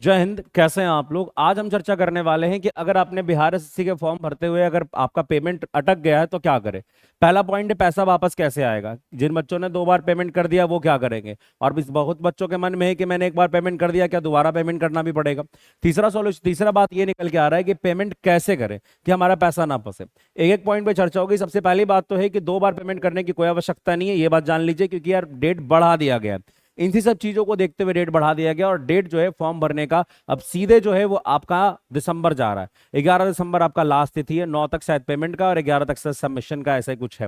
जय हिंद। कैसे हैं आप लोग? आज हम चर्चा करने वाले हैं कि अगर आपने बिहार एसएससी के फॉर्म भरते हुए अगर आपका पेमेंट अटक गया है तो क्या करें। पहला पॉइंट है, पैसा वापस कैसे आएगा। जिन बच्चों ने 2 बार पेमेंट कर दिया वो क्या करेंगे। और भी बहुत बच्चों के मन में है कि मैंने 1 बार पेमेंट कर दिया, क्या दोबारा पेमेंट करना भी पड़ेगा। तीसरा बात ये निकल के आ रहा है कि पेमेंट कैसे करें कि हमारा पैसा ना फंसे। एक एक पॉइंट पे चर्चा होगी। सबसे पहली बात तो है कि 2 बार पेमेंट करने की कोई आवश्यकता नहीं है, ये बात जान लीजिए, क्योंकि यार डेट बढ़ा दिया गया है। इन्हीं सब चीजों को देखते हुए डेट बढ़ा दिया गया, और डेट जो है फॉर्म भरने का अब सीधे जो है वो आपका दिसंबर जा रहा है। 11 दिसंबर आपका लास्ट तिथि है, 9 तक शायद पेमेंट का और 11 तक शायद सबमिशन का, ऐसा ही कुछ है।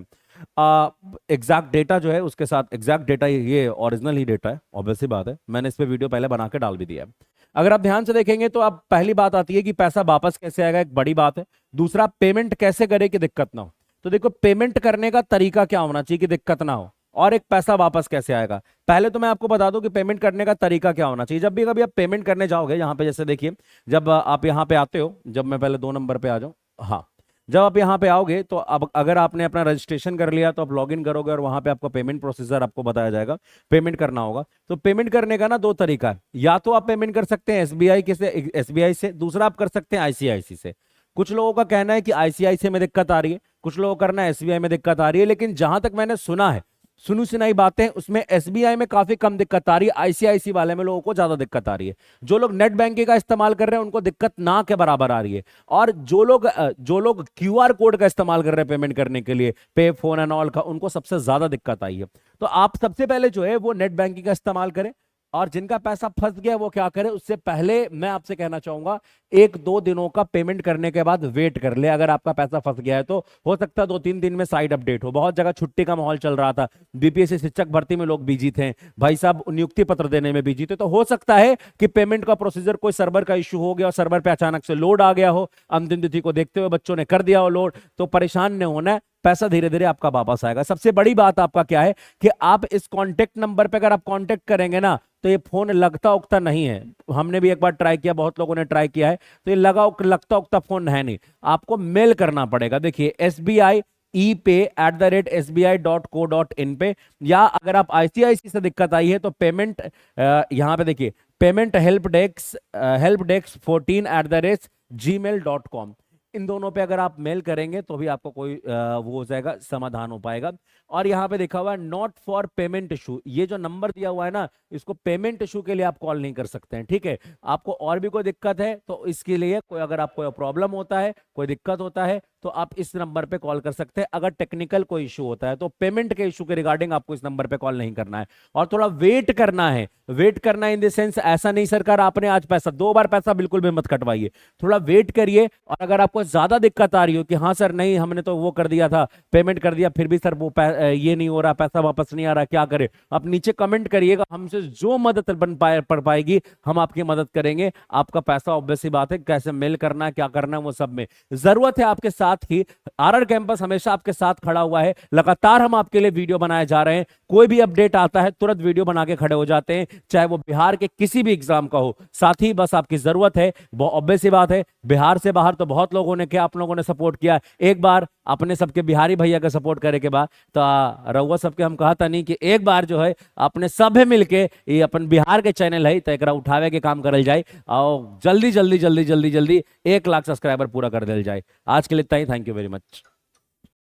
एग्जैक्ट डेटा जो है उसके साथ, एग्जैक्ट डेटा ये ओरिजिनल ही डेटा है, ऑब्वियस सी बात है, मैंने इस पे वीडियो पहले बना के डाल भी दिया है। अगर आप ध्यान से देखेंगे तो अब पहली बात आती है कि पैसा वापस कैसे आएगा, एक बड़ी बात है। दूसरा, पेमेंट कैसे करें कि दिक्कत ना हो। तो देखो, पेमेंट करने का तरीका क्या होना चाहिए कि दिक्कत ना हो, और एक पैसा वापस कैसे आएगा। पहले तो मैं आपको बता दूं कि पेमेंट करने का तरीका क्या होना चाहिए। जब भी कभी आप पेमेंट करने जाओगे, यहाँ पे जैसे देखिए, जब आप यहाँ पे आते हो, जब मैं पहले 2 नंबर पे आ जाऊं, हाँ, जब आप यहाँ पे आओगे तो अब अगर आपने अपना रजिस्ट्रेशन कर लिया तो आप लॉग इन करोगे और वहां पे आपका पेमेंट प्रोसीजर आपको बताया जाएगा, पेमेंट करना होगा। तो पेमेंट करने का ना 2 तरीका है, या तो आप पेमेंट कर सकते हैं एसबीआई के से, एसबीआई से, दूसरा आप कर सकते हैं आईसीआईसी से। कुछ लोगों का कहना है कि आईसीआईसी में दिक्कत आ रही है, कुछ लोगों का कहना है एसबीआई में दिक्कत आ रही है, लेकिन जहां तक मैंने सुना है, सुनी सुनाई बातें, उसमें एसबीआई में काफी कम दिक्कत आ रही है, आईसीआईसी वाले में लोगों को ज्यादा दिक्कत आ रही है। जो लोग नेट बैंकिंग का इस्तेमाल कर रहे हैं उनको दिक्कत ना के बराबर आ रही है, और जो लोग क्यूआर कोड का इस्तेमाल कर रहे हैं पेमेंट करने के लिए, पे फोन एंड ऑल का, उनको सबसे ज्यादा दिक्कत आई है। तो आप सबसे पहले जो है वो नेट बैंकिंग का इस्तेमाल करें, और जिनका पैसा फंस गया वो क्या करे, उससे पहले मैं आपसे कहना चाहूंगा 1-2 दिनों का पेमेंट करने के बाद वेट कर ले। अगर आपका पैसा फंस गया है तो हो सकता है 2-3 दिन में साइड अपडेट हो। बहुत जगह छुट्टी का माहौल चल रहा था, बीपीएससी शिक्षक भर्ती में लोग बिजी थे, भाई साहब नियुक्ति पत्र देने में बिजी थे, तो हो सकता है कि पेमेंट का प्रोसीजर कोई सर्वर का इश्यू हो गया और सर्वर पे अचानक से लोड आ गया हो, अंतिम तिथि को देखते हुए बच्चों ने कर दिया हो लोड। तो परेशान नहीं होना है, पैसा धीरे धीरे आपका वापस आएगा। सबसे बड़ी बात आपका क्या है कि आप इस कॉन्टेक्ट नंबर पे अगर आप कॉन्टेक्ट करेंगे ना, तो ये फोन लगता उगता नहीं है। हमने भी एक बार ट्राई किया, बहुत लोगों ने ट्राई किया है, तो ये लगता उगता फोन है नहीं। आपको मेल करना पड़ेगा। देखिए, SBI@SBI.co.in पे, या अगर आप आईसीआईसी से दिक्कत आई है तो पेमेंट, यहाँ पे देखिए, पेमेंट हेल्प डेस्क 14@gmail.com, इन दोनों पे अगर आप मेल करेंगे तो भी आपको कोई वो हो जाएगा, समाधान हो पाएगा। और यहाँ पे देखा हुआ है नॉट फॉर पेमेंट इशू, ये जो नंबर दिया हुआ है ना, इसको पेमेंट इशू के लिए आप कॉल नहीं कर सकते हैं, ठीक है। आपको और भी कोई दिक्कत है तो इसके लिए कोई, अगर आपको प्रॉब्लम होता है, कोई दिक्कत होता है, तो आप इस नंबर पे कॉल कर सकते हैं। अगर टेक्निकल कोई इशू होता है तो पेमेंट के इशू के रिगार्डिंग आपको इस नंबर पे कॉल नहीं करना है, और थोड़ा वेट करना है। वेट करना इन द सेंस, ऐसा नहीं सरकार आपने आज पैसा 2 बार पैसा बिल्कुल भी मत कटवाइए, थोड़ा वेट करिए। और अगर आपको ज्यादा दिक्कत आ रही हो कि हाँ सर नहीं हमने तो वो कर दिया था, पेमेंट कर दिया, फिर भी सर वो ये नहीं हो रहा, पैसा वापस नहीं आ रहा, क्या करे, आप नीचे कमेंट करिएगा, हमसे जो मदद बन पाए पड़ पाएगी हम आपकी मदद करेंगे। आपका पैसा ऑब्वियस सी बात है, कैसे मेल करना है, क्या करना है, वो सब में जरूरत है आपके साथ ही। आरआर कैंपस हमेशा आपके साथ खड़ा हुआ है, लगातार हम आपके लिए वीडियो बनाए जा रहे हैं। कोई भी अपडेट आता है तुरंत वीडियो बना के खड़े हो जाते हैं, चाहे वो बिहार के किसी भी एग्जाम का हो। साथ ही बस आपकी जरूरत है, वो ऑब्वियस सी बात है, बिहार से बाहर तो बहुत लोगों ने क्या, आप लोगों ने सपोर्ट किया, एक बार अपने सबके बिहारी भैया का सपोर्ट करे के बाद तो रउआ सबके हम कहा था नहीं कि एक बार जो है अपने सभे मिलके ये अपन बिहार के चैनल है तो एक उठावे के काम करल जाए, और जल्दी जल्दी जल्दी जल्दी जल्दी 1 लाख सब्सक्राइबर पूरा कर दिल जाए। आज के लिए इतना ही, थैंक यू वेरी मच।